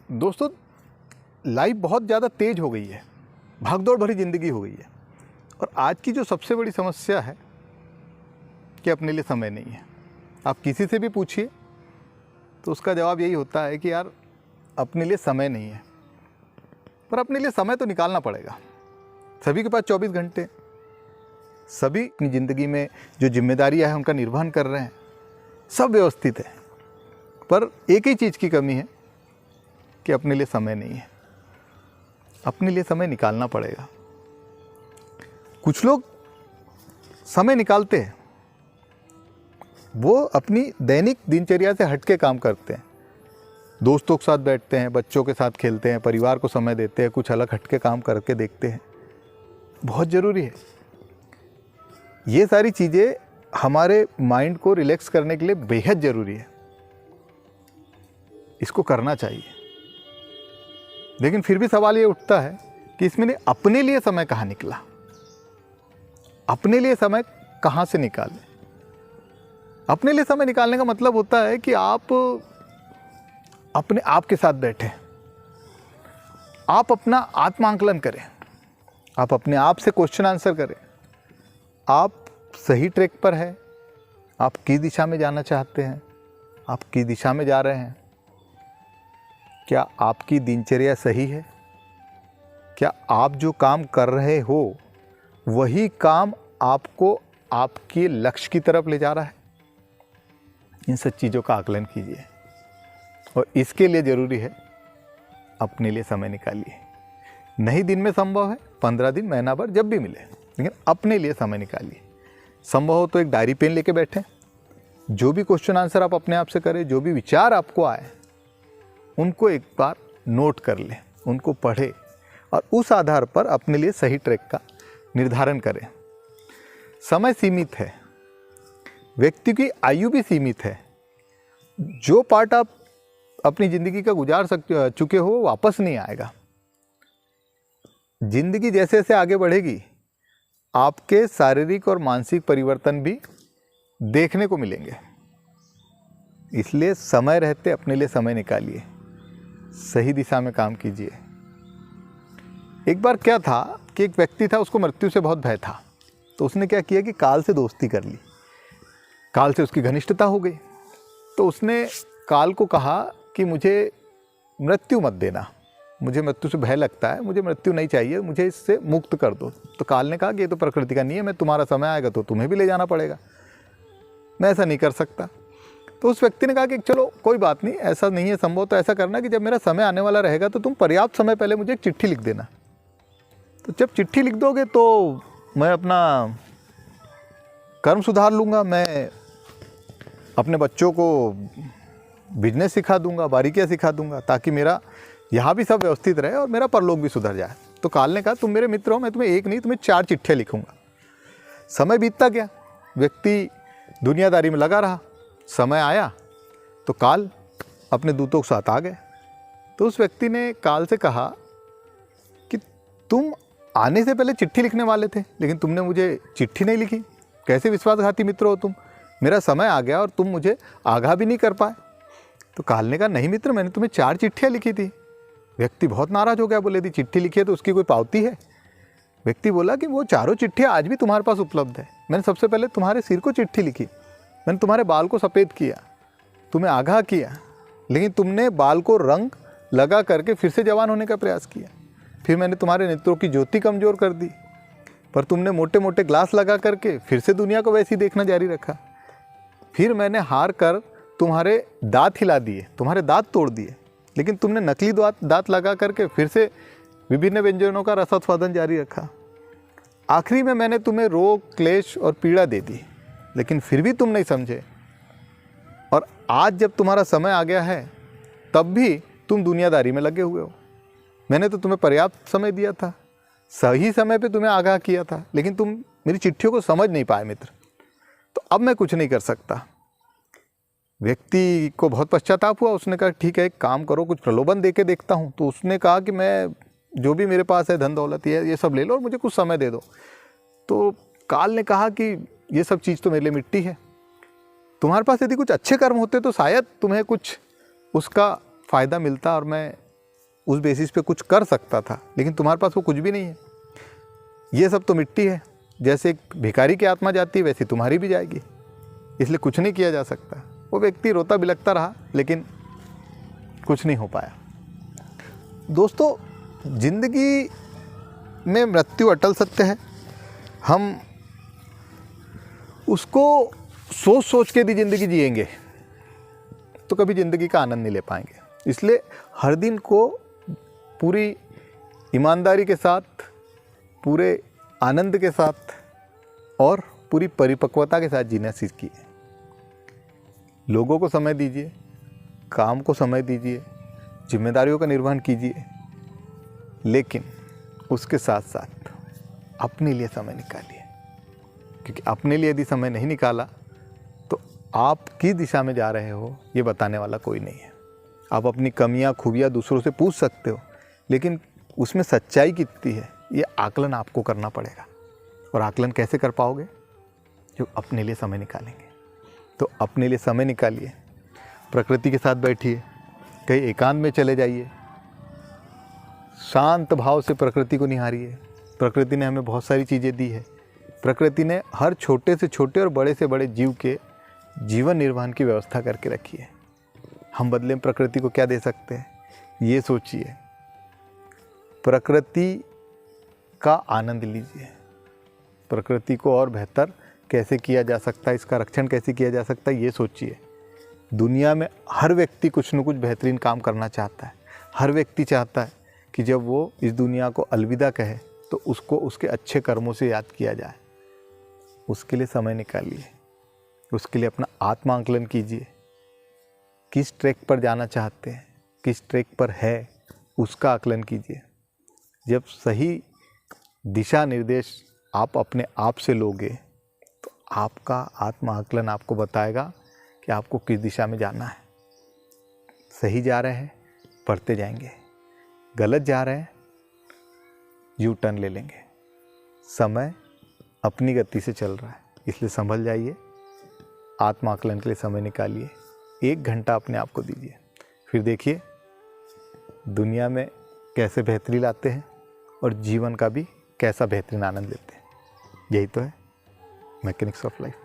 दोस्तों, लाइफ बहुत ज़्यादा तेज़ हो गई है, भागदौड़ भरी ज़िंदगी हो गई है। और आज की जो सबसे बड़ी समस्या है कि अपने लिए समय नहीं है। आप किसी से भी पूछिए तो उसका जवाब यही होता है कि यार अपने लिए समय नहीं है। पर अपने लिए समय तो निकालना पड़ेगा। सभी के पास 24 घंटे, सभी अपनी ज़िंदगी में जो जिम्मेदारियां हैं उनका निर्वहन कर रहे हैं, सब व्यवस्थित है। पर एक ही चीज़ की कमी है कि अपने लिए समय नहीं है। अपने लिए समय निकालना पड़ेगा। कुछ लोग समय निकालते हैं, वो अपनी दैनिक दिनचर्या से हट के काम करते हैं। दोस्तों के साथ बैठते हैं, बच्चों के साथ खेलते हैं, परिवार को समय देते हैं, कुछ अलग हट के काम करके देखते हैं। बहुत ज़रूरी है। ये सारी चीज़ें हमारे माइंड को रिलैक्स करने के लिए बेहद ज़रूरी है। इसको करना चाहिए। लेकिन फिर भी सवाल ये उठता है कि इसमें अपने लिए समय कहाँ निकला, अपने लिए समय कहाँ से निकालें। अपने लिए समय निकालने का मतलब होता है कि आप अपने आप के साथ बैठें, आप अपना आत्मांकलन करें, आप अपने आप से क्वेश्चन आंसर करें। आप सही ट्रैक पर हैं, आप किस दिशा में जाना चाहते हैं, आप किस दिशा में जा रहे हैं। क्या आपकी दिनचर्या सही है? क्या आप जो काम कर रहे हो वही काम आपको आपके लक्ष्य की तरफ ले जा रहा है? इन सब चीज़ों का आकलन कीजिए। और इसके लिए ज़रूरी है अपने लिए समय निकालिए। नहीं दिन में संभव है, 15 दिन, महीना भर, जब भी मिले, लेकिन अपने लिए समय निकालिए। संभव हो तो एक डायरी पेन लेके बैठें। जो भी क्वेश्चन आंसर आप अपने आप से करें, जो भी विचार आपको आए, उनको एक बार नोट कर लें, उनको पढ़ें और उस आधार पर अपने लिए सही ट्रैक का निर्धारण करें। समय सीमित है, व्यक्ति की आयु भी सीमित है। जो पार्ट आप अपनी ज़िंदगी का गुजार चुके हो वो वापस नहीं आएगा। ज़िंदगी जैसे जैसे आगे बढ़ेगी, आपके शारीरिक और मानसिक परिवर्तन भी देखने को मिलेंगे। इसलिए समय रहते अपने लिए समय निकालिए, सही दिशा में काम कीजिए। एक बार क्या था कि एक व्यक्ति था, उसको मृत्यु से बहुत भय था। तो उसने क्या किया कि काल से दोस्ती कर ली। काल से उसकी घनिष्ठता हो गई। तो उसने काल को कहा कि मुझे मृत्यु मत देना, मुझे मृत्यु से भय लगता है, मुझे मृत्यु नहीं चाहिए, मुझे इससे मुक्त कर दो। तो काल ने कहा कि ये तो प्रकृति का नियम है, तुम्हारा समय आएगा तो तुम्हें भी ले जाना पड़ेगा, मैं ऐसा नहीं कर सकता। तो उस व्यक्ति ने कहा कि चलो कोई बात नहीं, ऐसा नहीं है संभव, तो ऐसा करना कि जब मेरा समय आने वाला रहेगा तो तुम पर्याप्त समय पहले मुझे एक चिट्ठी लिख देना। तो जब चिट्ठी लिख दोगे तो मैं अपना कर्म सुधार लूँगा, मैं अपने बच्चों को बिजनेस सिखा दूंगा, बारीकियाँ सिखा दूंगा, ताकि मेरा यहाँ भी सब व्यवस्थित रहे और मेरा परलोक भी सुधर जाए। तो काल ने कहा तुम मेरे मित्र हो, मैं तुम्हें एक नहीं तुम्हें 4 चिट्ठियाँ लिखूंगा। समय बीतता गया, व्यक्ति दुनियादारी में लगा रहा। समय आया तो काल अपने दूतों के साथ आ गए। तो उस व्यक्ति ने काल से कहा कि तुम आने से पहले चिट्ठी लिखने वाले थे, लेकिन तुमने मुझे चिट्ठी नहीं लिखी, कैसे विश्वासघाती मित्र हो तुम। मेरा समय आ गया और तुम मुझे आगाह भी नहीं कर पाए। तो काल ने कहा नहीं मित्र, मैंने तुम्हें 4 चिट्ठियाँ लिखी थी। व्यक्ति बहुत नाराज़ हो गया, बोले थी चिट्ठी लिखी है तो उसकी कोई पावती है? व्यक्ति बोला कि वो 4 चिट्ठियाँ आज भी तुम्हारे पास उपलब्ध है। मैंने सबसे पहले तुम्हारे सिर को चिट्ठी लिखी, मैंने तुम्हारे बाल को सफ़ेद किया, तुम्हें आगाह किया, लेकिन तुमने बाल को रंग लगा करके फिर से जवान होने का प्रयास किया। फिर मैंने तुम्हारे नेत्रों की ज्योति कमज़ोर कर दी, पर तुमने मोटे मोटे ग्लास लगा करके फिर से दुनिया को वैसे ही देखना जारी रखा। फिर मैंने हार कर तुम्हारे दांत हिला दिए, तुम्हारे दांत तोड़ दिए, लेकिन तुमने नकली दांत लगा करके फिर से विभिन्न व्यंजनों का रसास्वादन जारी रखा। आखिरी में मैंने तुम्हें रोग, क्लेश और पीड़ा दे दी, लेकिन फिर भी तुम नहीं समझे। और आज जब तुम्हारा समय आ गया है तब भी तुम दुनियादारी में लगे हुए हो। मैंने तो तुम्हें पर्याप्त समय दिया था, सही समय पे तुम्हें आगाह किया था, लेकिन तुम मेरी चिट्ठियों को समझ नहीं पाए मित्र। तो अब मैं कुछ नहीं कर सकता। व्यक्ति को बहुत पश्चाताप हुआ। उसने कहा ठीक है, एक काम करो, कुछ प्रलोभन दे के देखता हूँ। तो उसने कहा कि मैं जो भी मेरे पास है धन दौलत ये सब ले लो और मुझे कुछ समय दे दो। तो काल ने कहा कि ये सब चीज़ तो मेरे लिए मिट्टी है, तुम्हारे पास यदि कुछ अच्छे कर्म होते तो शायद तुम्हें कुछ उसका फ़ायदा मिलता और मैं उस बेसिस पे कुछ कर सकता था, लेकिन तुम्हारे पास वो कुछ भी नहीं है। ये सब तो मिट्टी है। जैसे एक भिखारी की आत्मा जाती है वैसे तुम्हारी भी जाएगी, इसलिए कुछ नहीं किया जा सकता। वो व्यक्ति रोता बिलखता रहा लेकिन कुछ नहीं हो पाया। दोस्तों, जिंदगी में मृत्यु अटल सत्य है। हम उसको सोच सोच के भी ज़िंदगी जिएंगे तो कभी ज़िंदगी का आनंद नहीं ले पाएंगे। इसलिए हर दिन को पूरी ईमानदारी के साथ, पूरे आनंद के साथ और पूरी परिपक्वता के साथ जीना सीखिए। लोगों को समय दीजिए, काम को समय दीजिए, जिम्मेदारियों का निर्वहन कीजिए, लेकिन उसके साथ साथ अपने लिए समय निकालिए। क्योंकि अपने लिए यदि समय नहीं निकाला तो आप किस दिशा में जा रहे हो ये बताने वाला कोई नहीं है। आप अपनी कमियां खूबियां दूसरों से पूछ सकते हो, लेकिन उसमें सच्चाई कितनी है ये आकलन आपको करना पड़ेगा। और आकलन कैसे कर पाओगे? जो अपने लिए समय निकालेंगे। तो अपने लिए समय निकालिए, प्रकृति के साथ बैठिए, कहीं एकांत में चले जाइए, शांत भाव से प्रकृति को निहारिए। प्रकृति ने हमें बहुत सारी चीज़ें दी है। प्रकृति ने हर छोटे से छोटे और बड़े से बड़े जीव के जीवन निर्वहन की व्यवस्था करके रखी है। हम बदले में प्रकृति को क्या दे सकते हैं ये सोचिए। प्रकृति का आनंद लीजिए। प्रकृति को और बेहतर कैसे किया जा सकता है, इसका रक्षण कैसे किया जा सकता है ये सोचिए। दुनिया में हर व्यक्ति कुछ न कुछ बेहतरीन काम करना चाहता है। हर व्यक्ति चाहता है कि जब वो इस दुनिया को अलविदा कहे तो उसको उसके अच्छे कर्मों से याद किया जाए। उसके लिए समय निकालिए, उसके लिए अपना आत्मांकलन कीजिए। किस ट्रैक पर जाना चाहते हैं, किस ट्रैक पर है, उसका आकलन कीजिए। जब सही दिशा निर्देश आप अपने आप से लोगे तो आपका आत्मांकलन आपको बताएगा कि आपको किस दिशा में जाना है। सही जा रहे हैं, बढ़ते जाएंगे। गलत जा रहे हैं, यू टर्न ले लेंगे। समय अपनी गति से चल रहा है, इसलिए संभल जाइए। आत्माकलन के लिए समय निकालिए। 1 घंटा अपने आप को दीजिए, फिर देखिए दुनिया में कैसे बेहतरी लाते हैं और जीवन का भी कैसा बेहतरीन आनंद लेते हैं। यही तो है मैकेनिक्स ऑफ लाइफ।